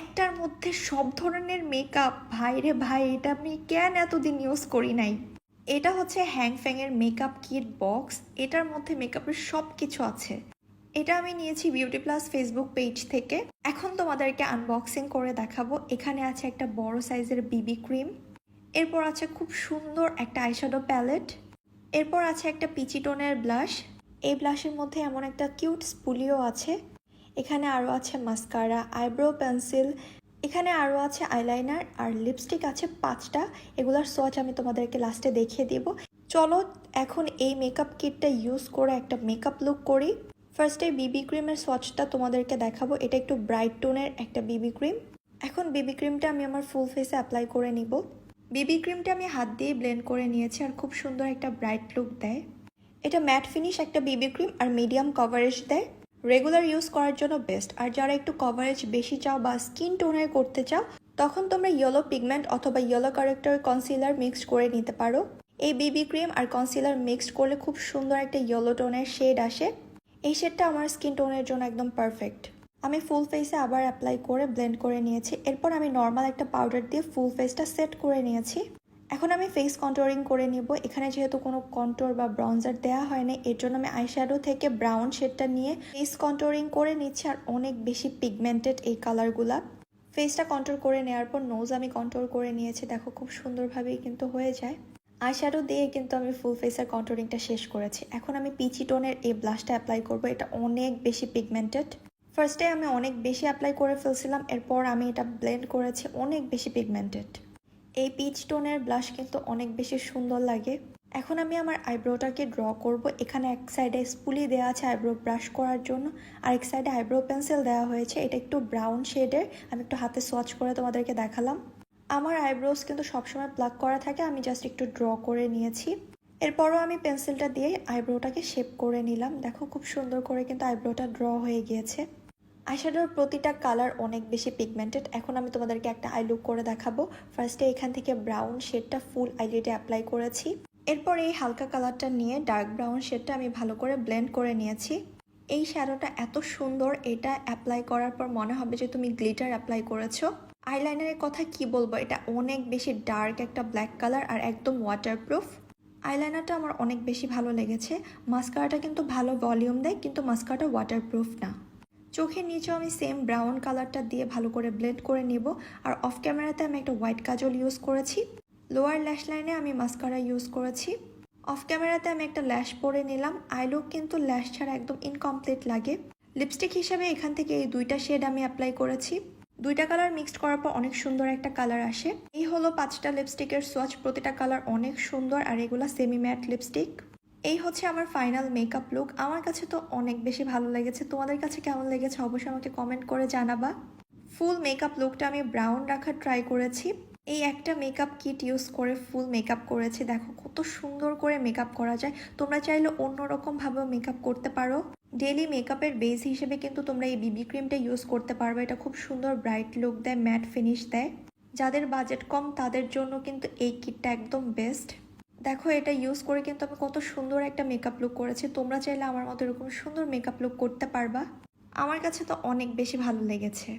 একটার মধ্যে সব ধরনের মেকআপ, ভাই রে ভাই, এটা আমি কেন এতদিন ইউজ করি নাই। এটা হচ্ছে হ্যাংফ্যাংয়ের মেকআপ কিট বক্স। এটার মধ্যে মেকআপের সব কিছু আছে। এটা আমি নিয়েছি বিউটি প্লাস ফেসবুক পেজ থেকে। এখন তোমাদেরকে আনবক্সিং করে দেখাবো। এখানে আছে একটা বড় সাইজের বিবি ক্রিম, এরপর আছে খুব সুন্দর একটা আইশ্যাডো প্যালেট, এরপর আছে একটা পিচি টোনের ব্লাশ। এই ব্লাশের মধ্যে এমন একটা কিউট স্পুলিও আছে। এখানে আরও আছে মাস্কারা, আইব্রো পেন্সিল, এখানে আরও আছে আইলাইনার আর লিপস্টিক আছে 5টা। এগুলার সোয়াচ আমি তোমাদেরকে লাস্টে দেখিয়ে দিব। চলো এখন এই মেকআপ কিটটা ইউজ করে একটা মেকআপ লুক করি। ফার্স্টে বিবি ক্রিমের সোয়াচটা তোমাদেরকে দেখাবো। এটা একটু ব্রাইট টোনের একটা বিবি ক্রিম। এখন বিবি ক্রিমটা আমি আমার ফুল ফেসে অ্যাপ্লাই করে নিব। বিবি ক্রিমটা আমি হাত দিয়ে ব্লেন্ড করে নিয়েছি আর খুব সুন্দর একটা ব্রাইট লুক দেয়। এটা ম্যাট ফিনিশ একটা বিবি ক্রিম আর মিডিয়াম কভারেজ দেয়। রেগুলার ইউজ করার জন্য বেস্ট। আর যারা একটু কভারেজ বেশি চাও বা স্কিন টোনের করতে চাও, তখন তোমরা ইয়েলো পিগমেন্ট অথবা ইয়েলো কারেক্টর কনসিলার মিক্সড করে নিতে পারো। এই বিবি ক্রিম আর কনসিলার মিক্সড করলে খুব সুন্দর একটা ইয়েলো টোনের শেড আসে। এই শেডটা আমার স্কিন টোনের জন্য একদম পারফেক্ট। আমি ফুল ফেসে আবার অ্যাপ্লাই করে ব্লেন্ড করে নিয়েছি। এরপর আমি নর্মাল একটা পাউডার দিয়ে ফুল ফেসটা সেট করে নিয়েছি। এখন আমি ফেস কন্ট্রোলিং করে নিব। এখানে যেহেতু কোনো কন্ট্রোর বা ব্রঞ্জার দেওয়া হয়নি, এর জন্য আমি আইশ্যাডো থেকে ব্রাউন শেডটা নিয়ে ফেস কন্ট্রোলিং করে নিচ্ছি। আর অনেক বেশি পিগমেন্টেড এই কালারগুলা। ফেসটা কন্ট্রোল করে নেওয়ার পর নোজ আমি কন্ট্রোল করে নিয়েছি। দেখো খুব সুন্দরভাবেই কিন্তু হয়ে যায়। আইশ্যাডো দিয়ে কিন্তু আমি ফুল ফেসের কন্ট্রোলিংটা শেষ করেছি। এখন আমি পিচি টোনের এই ব্লাশটা অ্যাপ্লাই করব। এটা অনেক বেশি পিগমেন্টেড। ফার্স্টে আমি অনেক বেশি অ্যাপ্লাই করে ফেলছিলাম, এরপর আমি এটা ব্লেন্ড করেছি, অনেক বেশি পিগমেন্টেড। এই পিচ টোনের ব্লাশ কিন্তু অনেক বেশি সুন্দর লাগে। এখন আমি আমার আইব্রোটাকে ড্র করব। এখানে এক সাইডে স্পুলি দেওয়া আছে আইব্রো ব্রাশ করার জন্য, আর এক সাইডে আইব্রো পেন্সিল দেওয়া হয়েছে। এটা একটু ব্রাউন শেডের। আমি একটু হাতে সোয়াচ করে তোমাদেরকে দেখালাম। আমার আইব্রোস কিন্তু সবসময় প্লাক করা থাকে, আমি জাস্ট একটু ড্র করে নিয়েছি। এরপরও আমি পেন্সিলটা দিয়ে আইব্রোটাকে শেপ করে নিলাম। দেখো খুব সুন্দর করে কিন্তু আইব্রোটা ড্র হয়ে গিয়েছে। আইশ্যাডোর প্রতিটা কালার অনেক বেশি পিগমেন্টেড। এখন আমি তোমাদেরকে একটা আই লুক করে দেখাবো। ফার্স্টে এখান থেকে ব্রাউন শেডটা ফুল আইলিডে অ্যাপ্লাই করেছি। এরপর এই হালকা কালারটা নিয়ে ডার্ক ব্রাউন শেডটা আমি ভালো করে ব্লেন্ড করে নিয়েছি। এই শ্যাডোটা এত সুন্দর, এটা অ্যাপ্লাই করার পর মনে হবে যে তুমি গ্লিটার অ্যাপ্লাই করেছো। আইলাইনারের কথা কি বলবো, এটা অনেক বেশি ডার্ক একটা ব্ল্যাক কালার আর একদম ওয়াটারপ্রুফ। আইলাইনারটা আমার অনেক বেশি ভালো লেগেছে। মাস্কারাটা কিন্তু ভালো ভলিউম দেয়, কিন্তু মাস্কারাটা ওয়াটারপ্রুফ না। চোখের নিচেও আমি সেম ব্রাউন কালারটা দিয়ে ভালো করে ব্লেন্ড করে নেব। আর অফ ক্যামেরাতে আমি একটা হোয়াইট কাজল ইউজ করেছি। লোয়ার ল্যাশ লাইনে আমি মাস্কারা ইউজ করেছি। অফ ক্যামেরাতে আমি একটা ল্যাশ পরে নিলাম। আই লুক কিন্তু ল্যাশ ছাড়া একদম ইনকমপ্লিট লাগে। লিপস্টিক হিসেবে এখান থেকে এই দুইটা শেড আমি অ্যাপ্লাই করেছি। দুইটা কালার মিক্সড করার পর অনেক সুন্দর একটা কালার আসে। এই হলো 5টা লিপস্টিকের সোয়াচ। প্রতিটা কালার অনেক সুন্দর আর এগুলা সেমি ম্যাট লিপস্টিক। এই হচ্ছে আমার ফাইনাল মেকআপ লুক। আমার কাছে তো অনেক বেশি ভালো লেগেছে। তোমাদের কাছে কেমন লেগেছে অবশ্যই আমাকে কমেন্ট করে জানাবা। ফুল মেকআপ লুকটা আমি ব্রাউন রাখার ট্রাই করেছি। এই একটা মেকআপ কিট ইউজ করে ফুল মেকআপ করেছি। দেখো কত সুন্দর করে মেকআপ করা যায়। তোমরা চাইলে অন্যরকমভাবেও মেকআপ করতে পারো। ডেইলি মেকআপের বেস হিসেবে কিন্তু তোমরা এই বিবি ক্রিমটা ইউজ করতে পারবে। এটা খুব সুন্দর ব্রাইট লুক দেয়, ম্যাট ফিনিশ দেয়। যাদের বাজেট কম তাদের জন্য কিন্তু এই কিটটা একদম বেস্ট। দেখো এটা ইউজ করে কিন্তু আমি কত সুন্দর একটা মেকআপ লুক করেছি। তোমরা চাইলে আমার মতো এরকম সুন্দর মেকআপ লুক করতে পারবা। আমার কাছে তো অনেক বেশি ভালো লেগেছে।